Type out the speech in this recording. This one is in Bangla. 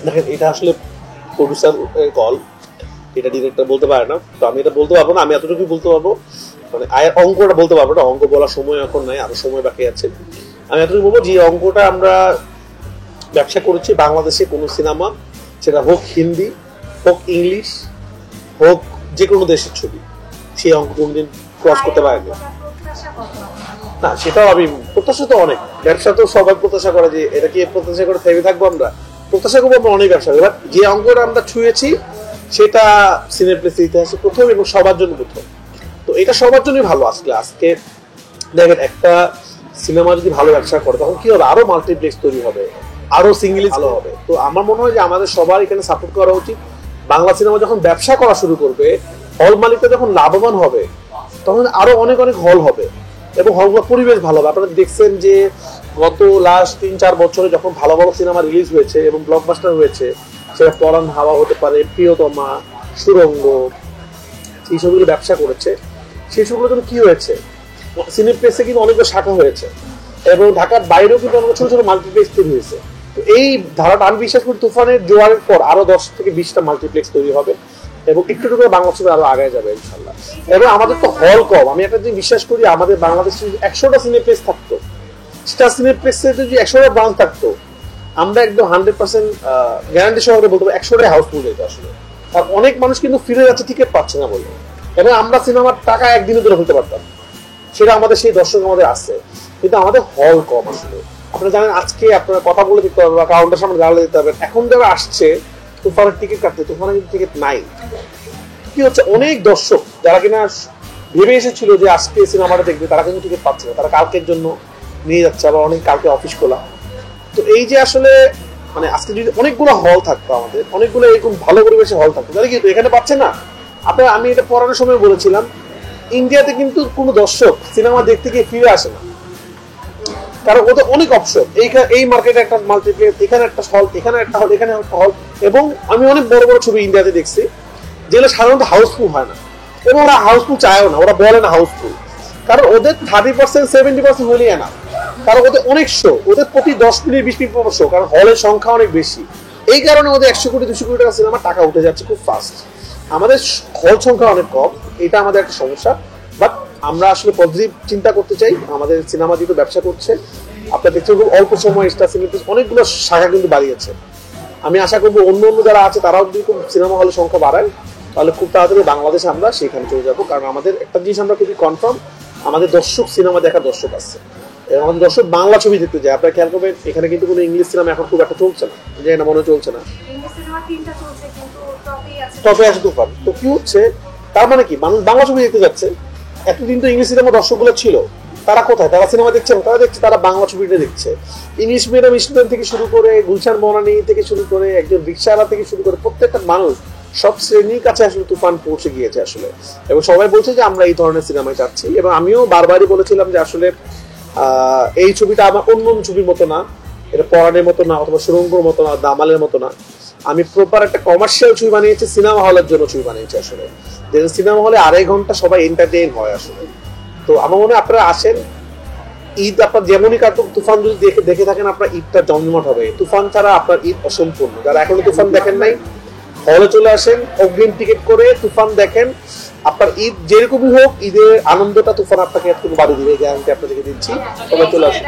দেখেন এটা আসলে প্রডিউসার কল, এটা ডিরেক্টর বলতে পারে না, তো আমি এটা বলতে পারবো না। আমি এতটুকু বলতে পারবো, মানে অঙ্কটা বলতে পারবো না, অঙ্ক বলার সময় এখন নাই, আরো সময় বাকি আছে। আমি এতটুকু বলবো যে অঙ্কটা আমরা ব্যবসা করেছি বাংলাদেশে কোনো সিনেমা, সেটা হোক হিন্দি, হোক ইংলিশ, হোক যে কোনো দেশের ছবি, সেই অঙ্ক কোনদিন ক্রস করতে পারেনি। না সেটাও আমি প্রত্যাশা তো অনেক, ব্যবসা তো সবাই প্রত্যাশা করে যে এটা কি প্রত্যাশা করে থেমে থাকবো আমরা, প্রত্যাশা করবো আমরা অনেক ব্যবসা। এবার যে অঙ্কটা আমরা ছুঁয়েছি সেটা সিনেপ্লেক্স ইতিহাসে প্রথম এবং সবার জন্য প্রথম, তো এটা সবার জন্যই ভালো। আসলে আজকে দেখেন একটা সিনেমা যদি ভালো ব্যবসা করে তখন কি হবে, আরো মাল্টিপ্লেক্স তৈরি হবে, আরো সিঙ্গেল ভালো হবে। তো আমার মনে হয় যে আমাদের সবার এখানে সাপোর্ট করা উচিত। বাংলা সিনেমা যখন ব্যবসা করা শুরু করবে, হল মালিকরা যখন লাভবান হবে, তখন আরো অনেক অনেক হল হবে এবং হলগুলো পরিবেশ ভালো হবে। আপনারা দেখছেন যে গত লাস্ট 3-4 বছরে যখন ভালো ভালো সিনেমা রিলিজ হয়েছে এবং ব্লকবাস্টার হয়েছে, সেটা পরান হাওয়া হতে পারে, প্রিয়তমা, সুরঙ্গ, এই সবগুলো ব্যবসা করেছে, সেই সবগুলোর জন্য কি হয়েছে, সিনেপ্লেক্সে কিন্তু অনেকগুলো শাখা হয়েছে এবং ঢাকার বাইরেও কিন্তু অনেক ছোট ছোট মাল্টিপ্লেক্স তৈরি হয়েছে। তো এই ধারাটা আমি বিশ্বাস করি তুফানের জোয়ারের পর আরো 10-20টা মাল্টিপ্লেক্স তৈরি হবে এবং একটু একটু করে বাংলা ছবি আরো আগে যাবে ইনশাল্লাহ। এবং আমাদের তো হল কম, আমি একটা জিনিস বিশ্বাস করি, আমাদের বাংলাদেশে যদি 100টা সিনেপ্লেক্স থাকতো, স্টার সিনেপ্লেক্সে যদি 100টা ব্রাঞ্চ থাকতো, আমরা একদম 100% গ্যারান্টি সহকারে বলতে পারি 100টাই হাউসফুল যেত আসলে। আর অনেক মানুষ কিন্তু ফিরে যাচ্ছে টিকিট পাচ্ছে না বলে, এবং আমরা সিনেমার টাকা একদিনে ধরে ফেলতে পারতাম, সেটা আমাদের সেই দর্শক আমাদের আসছে, কিন্তু আমাদের হল কম আসলে। আপনারা জানেন আজকে আপনারা কথা বলে দিতে হবে বা কাউন্টার সামনে দাঁড়ালে দিতে হবে, এখন যারা আসছে তুফানের টিকিট কাটতে, তুফানের কিন্তু টিকিট নাই। কি হচ্ছে, অনেক দর্শক যারা কিনা ভেবে এসেছিল যে আজকে সিনেমাটা দেখবে, তারা কিন্তু টিকিট পাচ্ছে না, তারা কালকের জন্য নিয়ে যাচ্ছে, আবার অনেক কালকে অফিস খোলা। তো এই যে আসলে মানে আজকে যদি অনেকগুলো হল থাকতো, আমাদের অনেকগুলো এরকম ভালো পরিবেশে হল থাকতো, তাহলে কিন্তু এখানে পাচ্ছে না। আপনার আমি এটা পড়ানোর সময় বলেছিলাম, ইন্ডিয়াতে কিন্তু কোনো দর্শক সিনেমা দেখতে গিয়ে ফিরে আসে না, কারণ ওদের অনেক অপশন, এই মার্কেটে একটা মাল্টিপ্লেক্স, এখানে একটা হল, এখানে একটা হল, এখানে একটা হল। এবং আমি অনেক বড় বড় ছবি ইন্ডিয়াতে দেখছি যেগুলো সাধারণত হাউসফুল হয় না, এবং ওরা হাউসফুল চায়ও না, ওরা বলে না হাউসফুল, কারণ ওদের 30% 70% হলেই না, কারণ ওদের অনেক শো, ওদের প্রতি 10 মিনিট 20 মিনিট পর শো, কারণ হলের সংখ্যা অনেক বেশি। এই কারণে ওদের 100 কোটি 200 কোটি টাকা সিনেমা টাকা উঠে যাচ্ছে খুব ফাস্ট। আমাদের হল সংখ্যা অনেক কম, এটা আমাদের একটা সমস্যা। বাট আমরা আসলে পজিটিভ চিন্তা করতে চাই, আমাদের সিনেমা যেহেতু ব্যবসা করছে, আপনার দেখতে খুব অল্প সময় স্টার সিনেপ্লেক্স অনেকগুলো শাখা কিন্তু বাড়িয়েছে। আমি আশা করবো অন্য অন্য যারা আছে তারাও যদি খুব সিনেমা হলের সংখ্যা বাড়ায়, তাহলে খুব তাড়াতাড়ি বাংলাদেশে আমরা সেখানে চলে যাবো। কারণ আমাদের একটা জিনিস আমরা খুবই কনফার্ম, আমাদের দর্শক সিনেমা দেখার দর্শক আছে এবং আমাদের দর্শক বাংলা ছবি দেখতে যায়। আপনারা খেয়াল করবেন এখানে কিন্তু কোনো ইংলিশ সিনেমা এখন খুব একটা চলছে না, যে না মনে চলছে না, টপে আছে তুফান। তো কি হচ্ছে, তার মানে কি মানুষ বাংলা ছবি দেখতে যাচ্ছে। এতদিন তো ইংলিশ সিনেমা দর্শকগুলো ছিল, তারা কোথায়, তারা সিনেমা দেখছে না, তারা দেখছে, তারা বাংলা ছবিটা দেখছে। ইংলিশ মিডিয়াম স্টুডেন্ট থেকে শুরু করে, গুলশান বনানী থেকে শুরু করে, একজন রিক্সাওয়ালা থেকে শুরু করে, প্রত্যেকটা মানুষ সব শ্রেণীর কাছে আসলে তুফান পৌঁছে গিয়েছে আসলে। এবং সবাই বলছে যে আমরা এই ধরনের সিনেমায় চাচ্ছি, এবং আমিও বারবারই বলেছিলাম যে আসলে এই ছবিটা আমার অন্য ছবির মতো না, এটা পরাণের মতো না, অথবা সুরঙ্গর মতো না, দামালের মতো না। আমি প্রপার একটা কমার্শিয়াল ছবি বানিয়েছি, সিনেমা হলের জন্য ছবি বানিয়েছি আসলে, যে সিনেমা হলে 2.5 ঘন্টা সবাই এন্টারটেইন হয় আসলে। তো আমার মনে হয় আপনারা আসেন, ঈদ আপনার যেমনই কাটুক, তুফান যদি দেখে থাকেন আপনার ঈদটা জমজমাট হবে। তুফান ছাড়া আপনার ঈদ অসম্পূর্ণ। যারা এখনো তুফান দেখেন নাই, হলে চলে আসেন, অগ্রিম টিকিট করে তুফান দেখেন। আপনার ঈদ যেরকমই হোক, ঈদের আনন্দটা তুফান আপনাকে একটু বাড়িয়ে দিবে, গ্যারান্টি আপনাদেরকে দিচ্ছি। সবাই চলে আসেন।